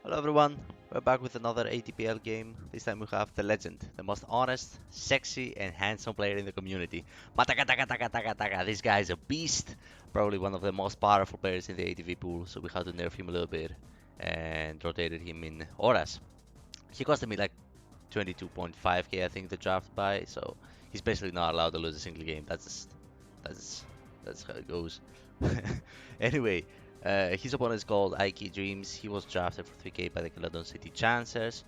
Hello everyone, we're back with another ATPL game. This time we have the legend, the most honest, sexy and handsome player in the community. Mattakata. This guy is a beast, probably one of the most powerful players in the ATV pool, so we had to nerf him a little bit and rotated him in Horas. He costed me like 22.5k I think the draft buy, so he's basically not allowed to lose a single game. That's that's how it goes. Anyway, his opponent is called IkeDreams. He was drafted for 3k by the Caledon City Chancers.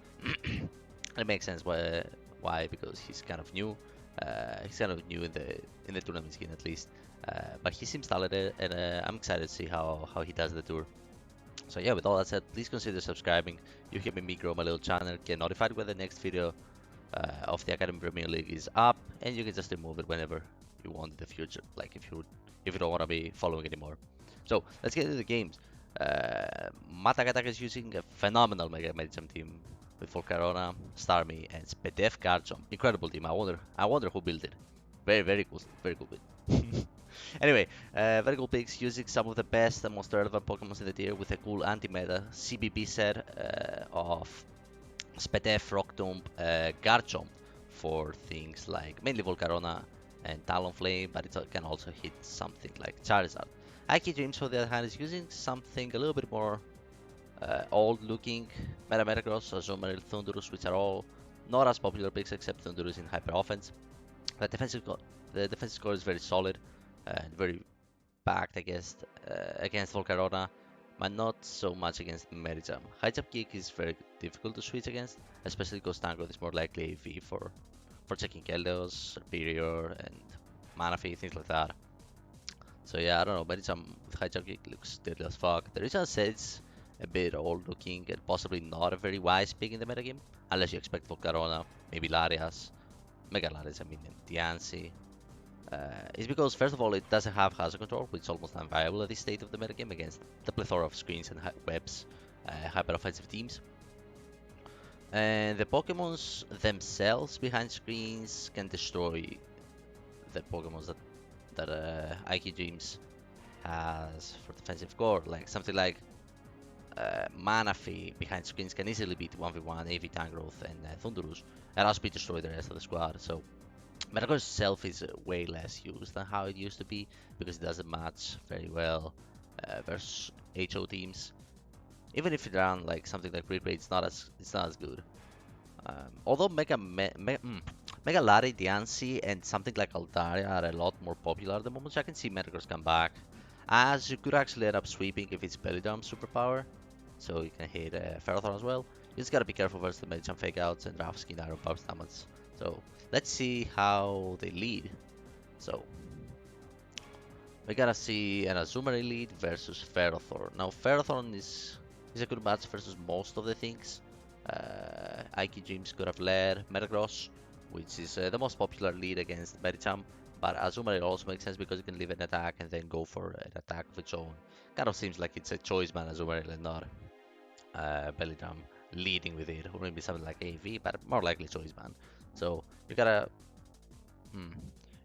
It makes sense why because he's kind of new. He's kind of new in the tournament scene at least. But he seems talented, and I'm excited to see how he does the tour. So yeah, with all that said, please consider subscribing. You help me grow my little channel, get notified when the next video of the Academy Premier League is up, and you can just remove it whenever you want in the future. Like if you don't want to be following anymore. So let's get into the games. Mattakata is using a phenomenal Mega Medicham team with Volcarona, Starmie, and Spedef Garchomp. Incredible team. I wonder who built it. Very cool. Very cool build. Anyway, very cool picks using some of the best and most relevant Pokemon in the tier with a cool anti-meta CBB set of Spedef, Rocktomb, Garchomp for things like mainly Volcarona and Talonflame, but it can also hit something like Charizard. IkeDreams, on the other hand, is using something a little bit more old-looking Metagross, Azumarill, Thundurus, which are all not as popular picks except Thundurus in Hyper Offense. The defensive score is very solid and very backed against Volcarona, but not so much against Medicham. High jump kick is very difficult to switch against, especially because Tangrowth is more likely AV for checking Keldeo, Superior, and Manaphy, things like that. So yeah, I don't know, Medicham with high jump kick looks deadly as fuck. The reason I say it's a bit old looking and possibly not a very wise pick in the metagame, unless you expect Volcarona, maybe Larias, Mega Larias, I mean, and Diancie. Is because, first of all, it doesn't have hazard control, which is almost unviable at this state of the metagame against the plethora of screens and webs, hyper offensive teams. And the Pokemons themselves behind screens can destroy the Pokemons that IkeDreams has for defensive core, like something like Manaphy behind screens can easily beat 1v1 AV Tangrowth and Thundurus, and also destroy the rest of the squad. So Metagross itself is way less used than how it used to be because it doesn't match very well versus HO teams. Even if you run like something like Grid Raid, it's not as good. Although Mega Lari, Diancie, and something like Altaria are a lot more popular at the moment, so I can see Metagross come back. As you could actually end up sweeping if it's Belly Drum superpower, so you can hit Ferrothorn as well. You just gotta be careful versus the Medicham fake outs and Draft Skin Iron Power damage. So let's see how they lead. So we gotta see an Azumarill lead versus Ferrothorn. Now Ferrothorn is a good match versus most of the things. IkeDreams could have led Metagross, which is the most popular lead against Medicham. But Azumarill also makes sense because it can leave an attack and then go for an attack of its own. Kind of seems like it's a choice man Azumarill and not Bellingham leading with it, or maybe something like AV, but more likely choice man. So you gotta,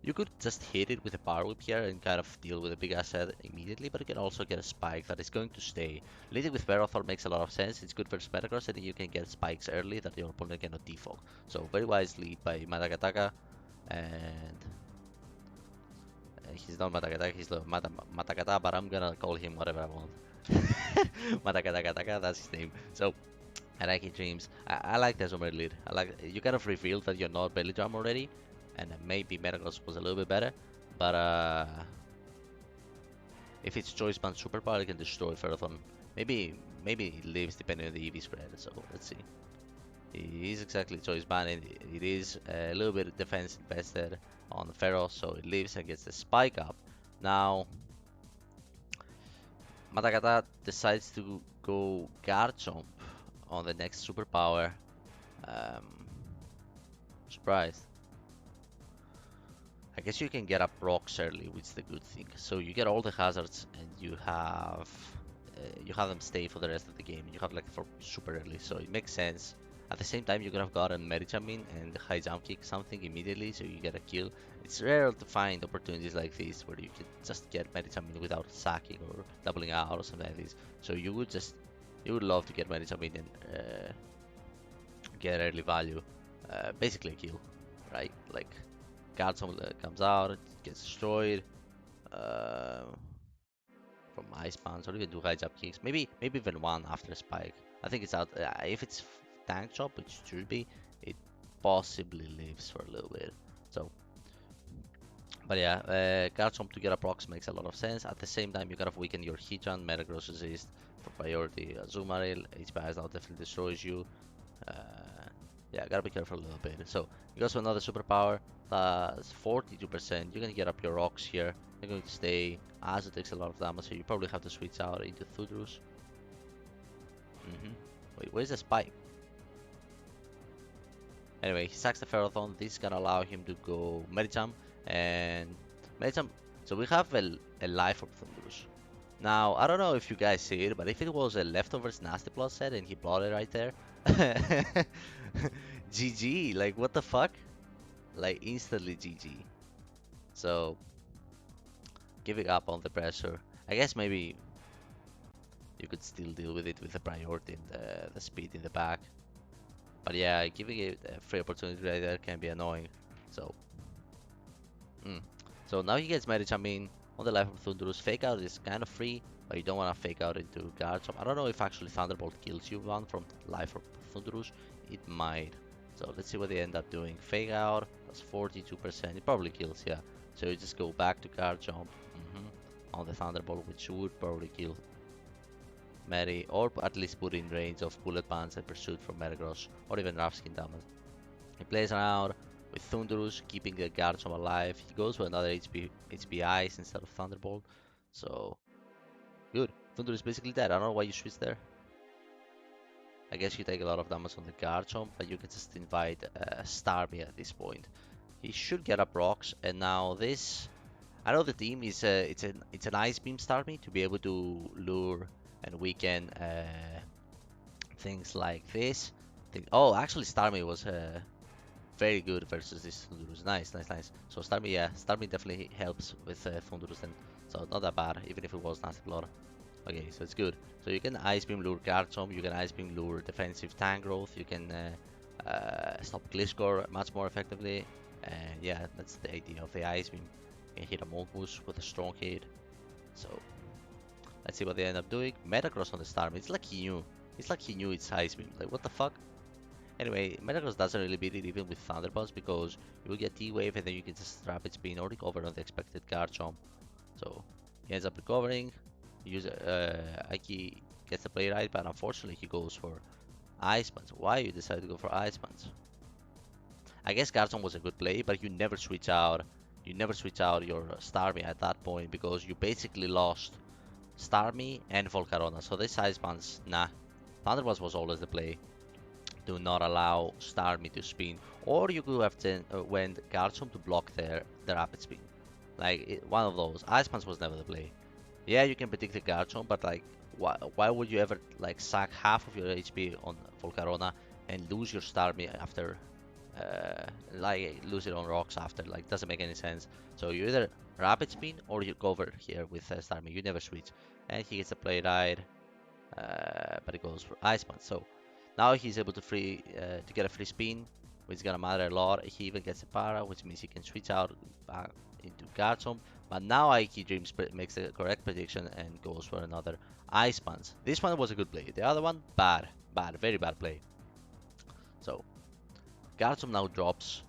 you could just hit it with a power whip here and kind of deal with a big asset immediately, but you can also get a spike that is going to stay. Leading with Ferrothorn makes a lot of sense. It's good versus Metagross, and you can get spikes early that your opponent cannot defog. So very wise lead by Mattakata, and he's not Mattakata, he's Mattakata, but I'm gonna call him whatever I want. Mattakata, that's his name. So I like IkeDreams. I like the Azumarill lead. I like you kind of revealed that you're not Belly Drum already, and maybe Metagross was a little bit better. But if it's Choice Band Superpower, it can destroy Ferrothorn. Maybe it lives depending on the EV spread. So let's see. It is exactly Choice Band, and it is a little bit of defense invested on Ferro, so it lives and gets the spike up. Now Mattakata decides to go Garchomp on the next superpower. Um, Surprised. I guess you can get up rocks early, which is the good thing. So you get all the hazards and you have them stay for the rest of the game. You have like for super early, so it makes sense. At the same time, you could have gotten Medicham in and high jump kick something immediately, so you get a kill. It's rare to find opportunities like this where you can just get Medicham in without sacking or doubling out or something like this. So you would just You would love to get Medicham in and get early value. Basically a kill, right? Like, Guardsome comes out, it gets destroyed. Uh, from ice bounce or even do high jump kicks. Maybe even one after a spike. I think it's out. If it's tank chop, which should be, it possibly lives for a little bit. So, but yeah, guard jump to get a procs makes a lot of sense. At the same time, you gotta weaken your Hitchan, Metagross resist for priority. Azumarill, HPI now definitely destroys you. Uh, yeah, gotta be careful a little bit. So, you goes for another superpower. That's 42%. You're gonna get up your rocks here. They're going to stay. As it takes a lot of damage, so you probably have to switch out into Thundurus. Wait, where's the spike? Anyway, he sacks the Ferrothorn. This is gonna allow him to go Medicham and Medicham. So we have a life for Thundurus. Now, I don't know if you guys see it, but if it was a leftovers Nasty Plus set and he plotted right there, GG, like what the fuck? Like instantly GG. So, giving up on the pressure. I guess maybe you could still deal with it with the priority and the speed in the back. But yeah, giving it a free opportunity right there can be annoying. So, so now he gets Medicham in on the life of Thundurus. Fake out is kind of free, but you don't want to fake out into guard. So I don't know if actually Thunderbolt kills you one from life of Thundurus. It might. So let's see what they end up doing. Fake out, that's 42%. It probably kills, yeah. So you just go back to guard jump on the Thunderbolt, which would probably kill Mary, or at least put in range of Bullet Pants and Pursuit from Metagross, or even Rough Skin damage. He plays around with Thundurus, keeping the Garchomp alive. He goes for another HP Ice instead of Thunderbolt. So, good. Thundurus basically dead. I don't know why you switch there. I guess you take a lot of damage on the Garchomp, but you can just invite Starmie at this point. He should get up rocks, and now this... I know the team is it's an Ice Beam Starmie to be able to lure and weaken things like this. Oh, actually Starmie was very good versus this Thundurus. Nice, nice, nice. So Starmie, yeah, Starmie definitely helps with Thundurus then. So not that bad, even if it was Nasty Blood. Okay, so it's good. So you can Ice Beam lure Garchomp, you can Ice Beam lure defensive tank growth, you can stop Gliscor much more effectively. And yeah, that's the idea of the Ice Beam. You can hit a Mongoose with a strong hit. So let's see what they end up doing. Metacross on the Starmie. It's like he knew. It's like he knew it's Ice Beam. Like what the fuck? Anyway, Metacross doesn't really beat it even with Thunderbolts because you will get T-Wave and then you can just Rapid Spin or recover on the expected Garchomp. So he ends up recovering. Ike gets the play right, but unfortunately he goes for Ice Punch. Why you decided to go for Ice Punch? I guess Garchomp was a good play, but you never switch out. You never switch out your Starmie at that point because you basically lost Starmie and Volcarona. So this Ice Punch, nah. Thunderbolts was always the play. Do not allow Starmie to spin, or you could have went Garchomp to block the rapid spin. Like one of those. Ice Punch was never the play. Yeah, you can predict the Garchomp, but like, why would you ever like sack half of your HP on Volcarona and lose your Starmie after, like lose it on rocks after? Like, doesn't make any sense. So you either rapid spin or you cover here with Starmie. You never switch, and he gets a play right, but it goes for Ice Punch. So. Now he's able to get a free spin, which is gonna matter a lot. He even gets a para, which means he can switch out back into Garchomp. But now IkeDreams makes the correct prediction and goes for another Ice Punch. This one was a good play. The other one, bad, very bad play. So Garchomp now drops.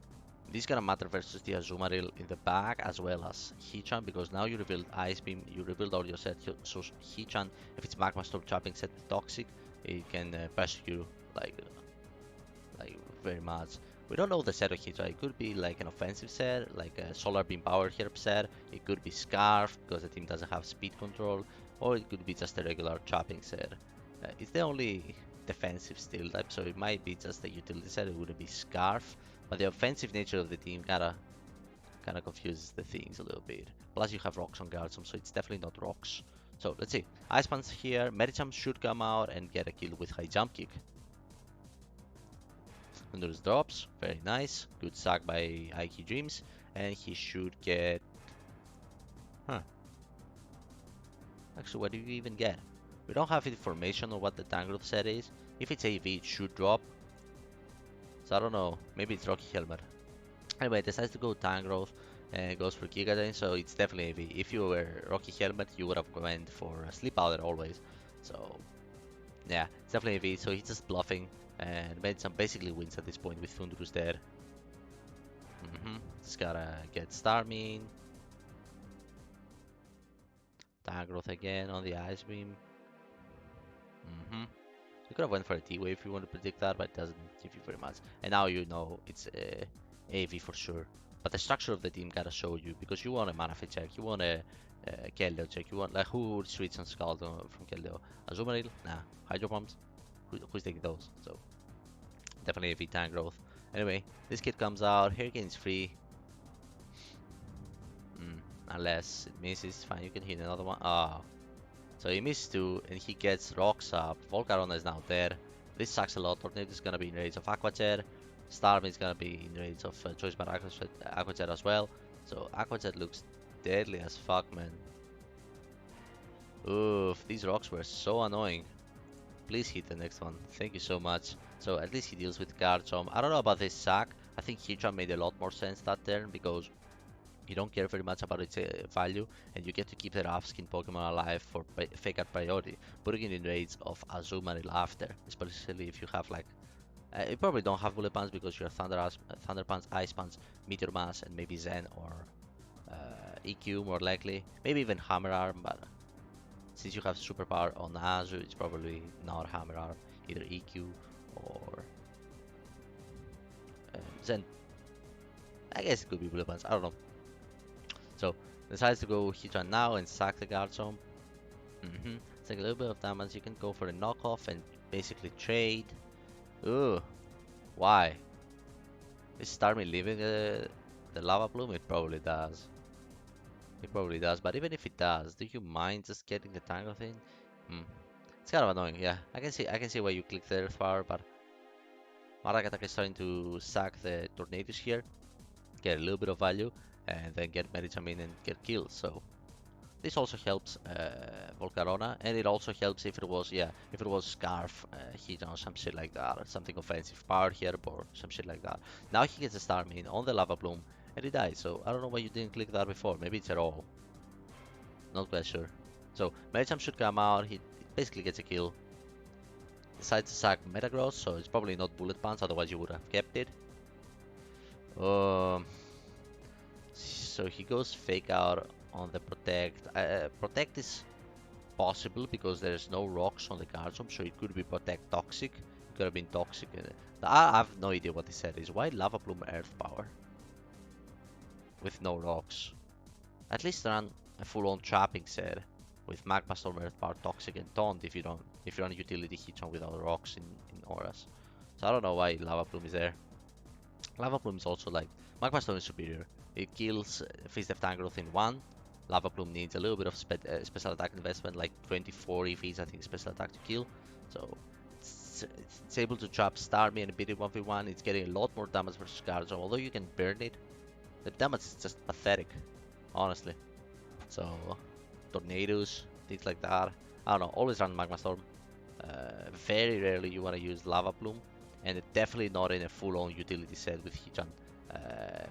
This is gonna matter versus the Azumarill in the back as well as Hitchan, because now you revealed Ice Beam, you revealed all your set. So Hitchan, if it's Magma Storm Chopping set with Toxic, it can pressure you like very much. We don't know the set of Hitchan. It could be like an offensive set, like a Solar Beam Power Herb set. It could be Scarf because the team doesn't have speed control, or it could be just a regular chopping set. It's the only defensive steel type, so it might be just a utility set. It wouldn't be Scarf, but the offensive nature of the team kinda confuses the things a little bit. Plus you have rocks on Garchomp, so it's definitely not rocks. So let's see. Ice Punch here. Medicham should come out and get a kill with high jump kick. Thundurus drops. Very nice. Good sack by IkeDreams. And he should get... Huh. Actually, what do you even get? We don't have information on what the tank growth set is. If it's AV, it should drop. So I don't know. Maybe it's Rocky Helmet. Anyway, decides to go tank growth and goes for Giga, so it's definitely AV. If you were Rocky Helmet, you would have went for Sleep Powder always. So yeah, it's definitely AV. So he's just bluffing and made some basically wins at this point with Thunderous there. Just gotta get Starmine. Tank growth again on the Ice Beam. You could have went for a T-Wave if you want to predict that, but it doesn't give you very much. And now you know it's AV for sure. But the structure of the team gotta show you, because you want a Mana Fit check, you want a Keldeo check, you want, like, who would switch on Scald from Keldeo? Azumarill? Nah. Hydro Pumps? Who's taking those? So definitely AV tank growth. Anyway, this kid comes out, Hurricane's free. Unless it misses, fine, you can hit another one. Oh. So he missed two, and he gets rocks up. Volcarona is now there. This sucks a lot. Tornado is gonna be in range of Aqua Jet. Starmie is gonna be in range of Choice Bar Aqua Jet as well. So Aqua Jet looks deadly as fuck, man. Oof, these rocks were so annoying. Please hit the next one. Thank you so much. So at least he deals with Garchomp. I don't know about this sack. I think Heatran made a lot more sense that turn, because you don't care very much about its value, and you get to keep the rough skin Pokemon alive for fake out priority, putting it in range of Azumarill after, especially if you have like, you probably don't have Bullet Punch because you're Thunder Punch, Ice Punch, Meteor Mass, and maybe Zen or EQ more likely, maybe even Hammer Arm, but since you have Superpower on Azu, it's probably not Hammer Arm, either EQ or Zen. I guess it could be Bullet Punch, I don't know. So decides to go Heatran now and sack the Garchomp. Take a little bit of damage. You can go for the knockoff and basically trade. Ooh, why? Is Starmie leaving the Lava Plume? It probably does. It probably does. But even if it does, do you mind just getting the Tangle thing? It's kind of annoying. Yeah, I can see why you click the Earth Power, but Mattakata is starting to sack the Tornadoes here, get a little bit of value, and then get Medicham in and get killed. So this also helps Volcarona, and it also helps if it was Scarf, Heatran or some shit like that, or something offensive, Power Herb or some shit like that. Now he gets a Starmie on the Lava Plume, and he dies. So I don't know why you didn't click that before. Maybe it's at all. Not quite sure. So Medicham should come out. He basically gets a kill. Decides to sack Metagross, so it's probably not Bullet Punch, otherwise you would have kept it. So he goes Fake Out on the Protect. Protect is possible because there's no rocks on the Garchomp, so it could be Protect Toxic. It could have been Toxic. I have no idea what he said is. Why Lava Plume Earth Power with no rocks? At least run a full-on trapping set with Magma Storm, Earth Power, Toxic, and Taunt if you run a utility Heatran without rocks in auras. So I don't know why Lava Plume is there. Lava Plume is also like, Magma Storm is superior. It kills Fist Def Tank Growth in 1. Lava Plume needs a little bit of special attack investment, like 24 EVs, I think, special attack to kill. So it's able to trap Starmie and beat it 1v1. It's getting a lot more damage versus Garchomp, although you can burn it. The damage is just pathetic, honestly. So Tornadoes, things like that. I don't know, always run Magma Storm. Very rarely you want to use Lava Plume, and definitely not in a full-on utility set with Heatran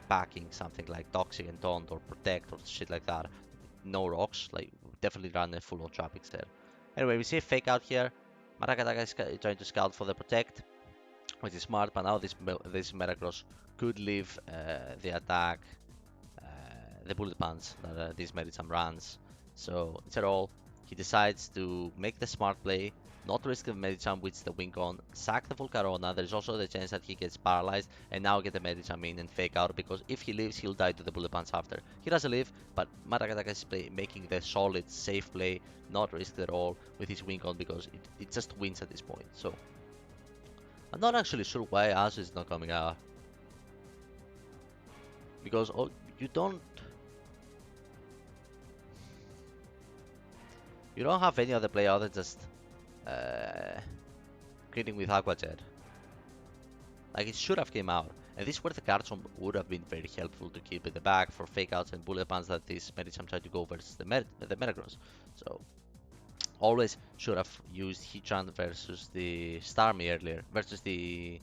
backing something like Toxic and Taunt or Protect or shit like that. No rocks, like definitely run a full-on trapping set. Anyway, we see a Fake Out here. Mattakata is trying to scout for the Protect, which is smart, but now this Metagross could leave the attack, the Bullet Punch that this Medicham runs. So instead of all, he decides to make the smart play, not risk the Medicham with the Wing On, sack the Volcarona. There's also the chance that he gets paralyzed, and now get the Medicham in and Fake Out, because if he lives, he'll die to the Bullet Punch after. He doesn't live, but Mattakata is making the solid, safe play, not risked at all with his Wing On, because it just wins at this point. So I'm not actually sure why Azu is not coming out, because you don't have any other play other than just creating with Aqua Jet. Like, it should have came out, and this is where the Garchomp would have been very helpful to keep in the back for Fake Outs and Bullet Punch that this Medicham tried to go versus the Metagross. So Always should have used Heatran versus the Starmie earlier, versus the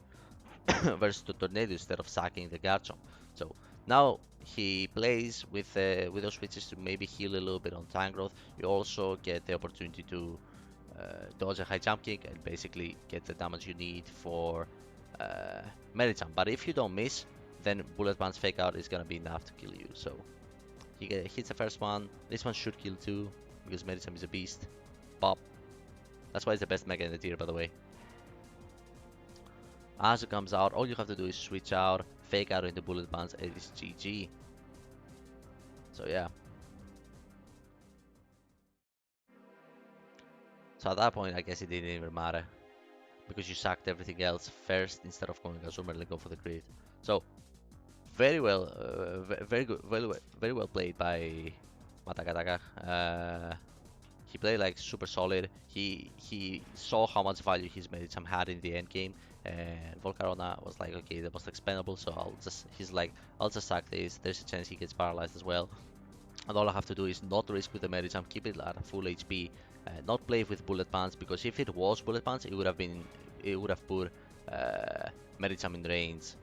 versus the Tornado instead of sacking the Garchomp. So now he plays with those switches to maybe heal a little bit on time growth. You also get the opportunity to dodge a high jump kick and basically get the damage you need for uh, Medicham. But if you don't miss, then Bullet Bounce Fake Out is gonna be enough to kill you. So hits the first one. This one should kill too because Medicham is a beast. Pop. That's why it's the best mega in the tier, by the way. As it comes out, all you have to do is switch out, fake out into Bullet Bounce, and it's GG. So yeah. So at that point, I guess it didn't even matter because you sacked everything else first instead of going Azumarill and go for the crit. So very well, very good, very well played by Mattakata. He played like super solid. He saw how much value his Medicham had in the end game, and Volcarona was like, okay, the most expendable, so I'll just sack this. There's a chance he gets paralyzed as well, and all I have to do is not risk with the Medicham, keep it at full HP, not play with Bullet Bounce, because if it was Bullet Bounce, it would have put Medicham in range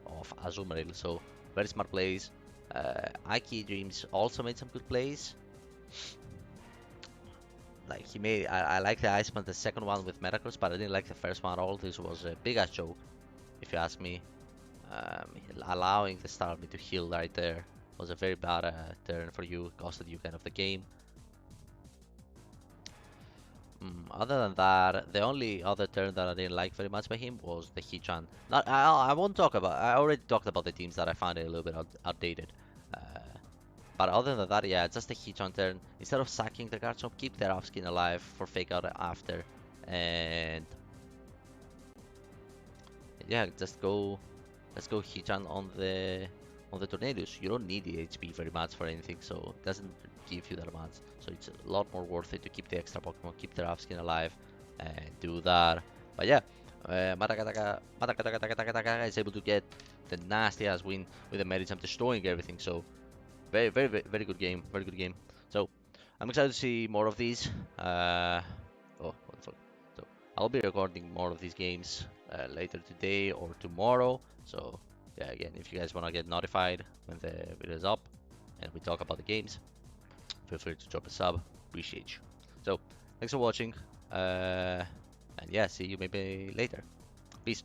of Azumarill. So very smart plays. IkeDreams also made some good plays. Like he made, I like the Iceman, the second one with Metagross, but I didn't like the first one at all. This was a big ass joke, if you ask me. Allowing the Starmie to heal right there was a very bad turn for you, costed you kind of the game. Other than that, the only other turn that I didn't like very much by him was the Heatran. Not, I won't talk about. I already talked about the teams that I found it a little bit outdated. But other than that, yeah, just a Heatran turn. Instead of sacking the Garchomp, keep their offskin alive for fake out after, and yeah, let's go Heatran on the Tornadoes. You don't need the HP very much for anything, so it doesn't give you that much. So it's a lot more worth it to keep the extra Pokemon, keep their offskin alive, and do that. But yeah, Mattakata is able to get the nasty ass win with the Medicham destroying everything. So very good game, very good game. So I'm excited to see more of these. Oh, what the fuck. So I'll be recording more of these games later today or tomorrow. So yeah, again, if you guys want to get notified when the video is up and we talk about the games, feel free to drop a sub. Appreciate you. So thanks for watching, and yeah, see you maybe later. Peace.